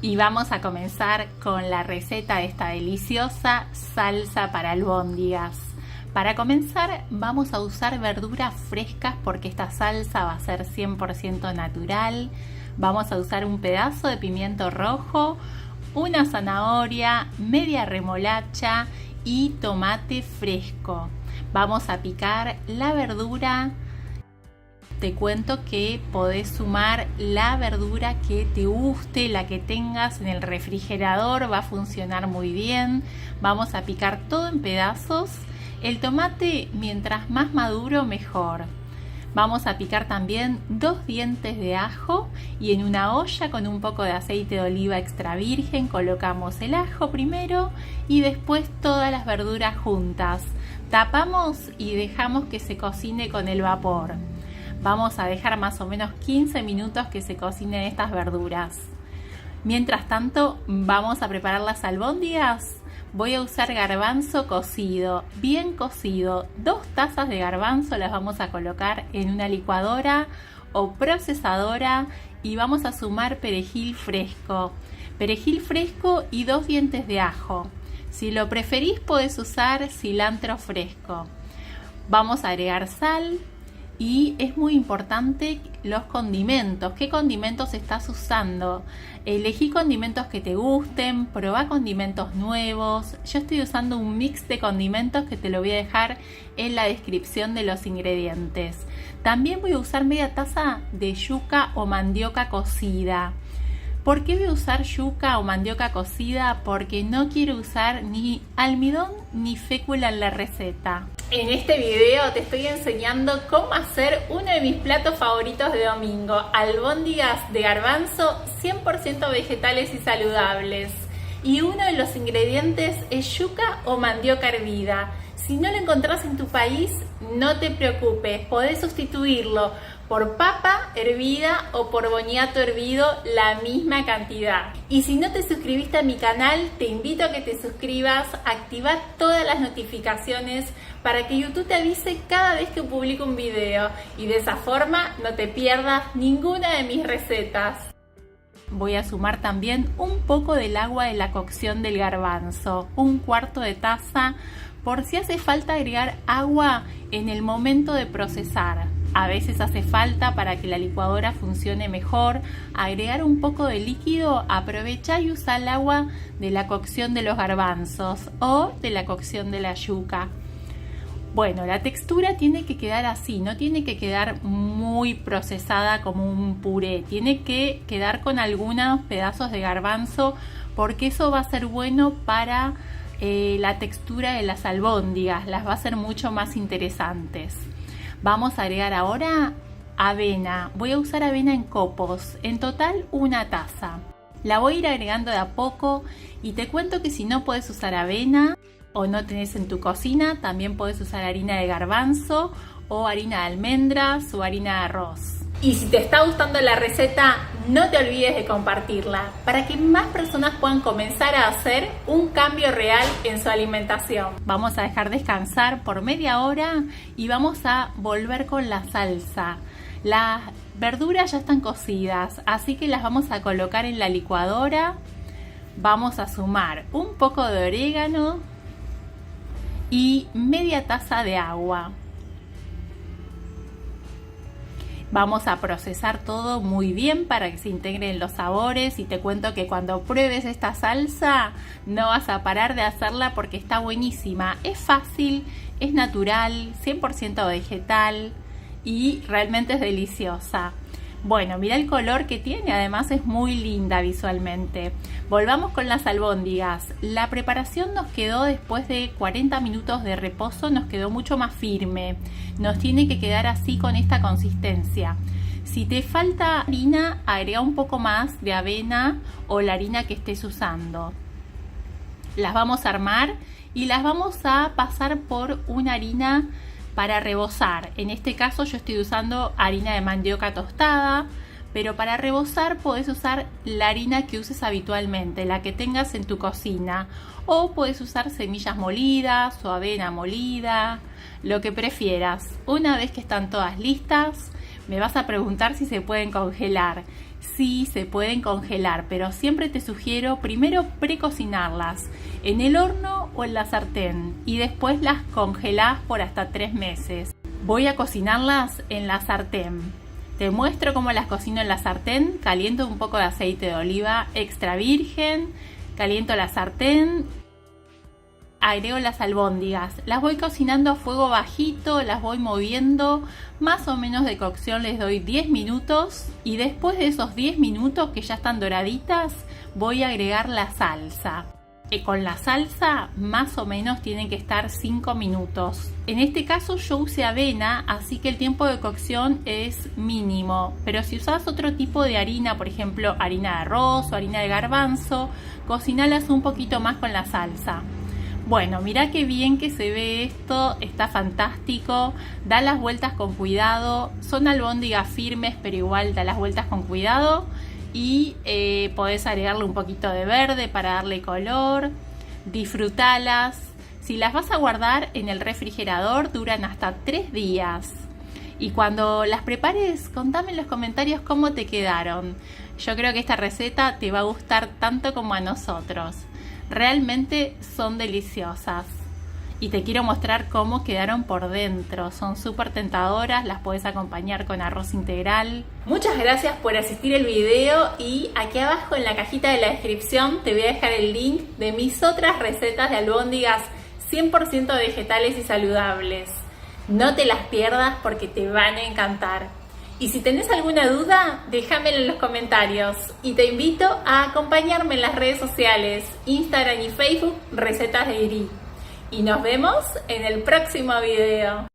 Y vamos a comenzar con la receta de esta deliciosa salsa para albóndigas. Para comenzar vamos a usar verduras frescas porque esta salsa va a ser 100% natural. Vamos a usar un pedazo de pimiento rojo, una zanahoria, media remolacha y tomate fresco. Vamos a picar la verdura. Te cuento que podés sumar la verdura que te guste, la que tengas en el refrigerador, va a funcionar muy bien. Vamos a picar todo en pedazos. El tomate, mientras más maduro, mejor. Vamos a picar también 2 dientes de ajo y en una olla con un poco de aceite de oliva extra virgen colocamos el ajo primero y después todas las verduras juntas. Tapamos y dejamos que se cocine con el vapor. Vamos a dejar más o menos 15 minutos que se cocinen estas verduras. Mientras tanto, vamos a preparar las albóndigas. Voy a usar garbanzo cocido, bien cocido. 2 tazas de garbanzo las vamos a colocar en una licuadora o procesadora y vamos a sumar perejil fresco. Perejil fresco y 2 dientes de ajo. Si lo preferís, podés usar cilantro fresco. Vamos a agregar sal. Y es muy importante los condimentos. ¿Qué condimentos estás usando? Elegí condimentos que te gusten, probá condimentos nuevos. Yo estoy usando un mix de condimentos que te lo voy a dejar en la descripción de los ingredientes. También voy a usar media taza de yuca o mandioca cocida. ¿Por qué voy a usar yuca o mandioca cocida? Porque no quiero usar ni almidón ni fécula en la receta. En este video te estoy enseñando cómo hacer uno de mis platos favoritos de domingo, albóndigas de garbanzo 100% vegetales y saludables. Y uno de los ingredientes es yuca o mandioca hervida. Si no lo encontrás en tu país, no te preocupes, podés sustituirlo por papa hervida o por boniato hervido, la misma cantidad. Y si no te suscribiste a mi canal, te invito a que te suscribas, activa todas las notificaciones para que YouTube te avise cada vez que publico un video y de esa forma no te pierdas ninguna de mis recetas. Voy a sumar también un poco del agua de la cocción del garbanzo, 1/4 de taza, por si hace falta agregar agua en el momento de procesar. A veces hace falta para que la licuadora funcione mejor, agregar un poco de líquido, aprovecha y usa el agua de la cocción de los garbanzos o de la cocción de la yuca. Bueno, la textura tiene que quedar así, no tiene que quedar muy procesada como un puré, tiene que quedar con algunos pedazos de garbanzo porque eso va a ser bueno para la textura de las albóndigas, las va a hacer mucho más interesantes. Vamos a agregar ahora avena. Voy a usar avena en copos, en total 1 taza. La voy a ir agregando de a poco y te cuento que si no puedes usar avena o no tenés en tu cocina, también puedes usar harina de garbanzo o harina de almendras o harina de arroz. Y si te está gustando la receta, no te olvides de compartirla para que más personas puedan comenzar a hacer un cambio real en su alimentación. Vamos a dejar descansar por media hora y vamos a volver con la salsa. Las verduras ya están cocidas, así que las vamos a colocar en la licuadora. Vamos a sumar un poco de orégano y media taza de agua. Vamos a procesar todo muy bien para que se integren los sabores y te cuento que cuando pruebes esta salsa no vas a parar de hacerla porque está buenísima. Es fácil, es natural, 100% vegetal y realmente es deliciosa. Bueno, mira el color que tiene, además es muy linda visualmente. Volvamos con las albóndigas. La preparación nos quedó después de 40 minutos de reposo, nos quedó mucho más firme. Nos tiene que quedar así con esta consistencia. Si te falta harina, agrega un poco más de avena o la harina que estés usando. Las vamos a armar y las vamos a pasar por una harina para rebozar. En este caso yo estoy usando harina de mandioca tostada, pero para rebozar podés usar la harina que uses habitualmente, la que tengas en tu cocina, o podés usar semillas molidas o avena molida, lo que prefieras. Una vez que están todas listas, me vas a preguntar si se pueden congelar. Sí, se pueden congelar, pero siempre te sugiero primero precocinarlas en el horno o en la sartén y después las congelás por hasta 3 meses. Voy a cocinarlas en la sartén. Te muestro cómo las cocino en la sartén. Caliento un poco de aceite de oliva extra virgen, caliento la sartén, agrego las albóndigas, las voy cocinando a fuego bajito, las voy moviendo, más o menos de cocción les doy 10 minutos y después de esos 10 minutos que ya están doraditas voy a agregar la salsa. Con la salsa más o menos tienen que estar 5 minutos. En este caso yo usé avena, así que el tiempo de cocción es mínimo, pero si usas otro tipo de harina, por ejemplo harina de arroz o harina de garbanzo, cocinalas un poquito más con la salsa. Bueno, mirá qué bien que se ve esto, está fantástico, da las vueltas con cuidado, son albóndigas firmes pero igual da las vueltas con cuidado y podés agregarle un poquito de verde para darle color, disfrutalas. Si las vas a guardar en el refrigerador duran hasta 3 días y cuando las prepares contame en los comentarios cómo te quedaron. Yo creo que esta receta te va a gustar tanto como a nosotros. Realmente son deliciosas y te quiero mostrar cómo quedaron por dentro. Son súper tentadoras, las puedes acompañar con arroz integral. Muchas gracias por asistir al video y aquí abajo en la cajita de la descripción te voy a dejar el link de mis otras recetas de albóndigas 100% vegetales y saludables. No te las pierdas porque te van a encantar. Y si tenés alguna duda, déjamela en los comentarios y te invito a acompañarme en las redes sociales, Instagram y Facebook, Recetas de Iri. Y nos vemos en el próximo video.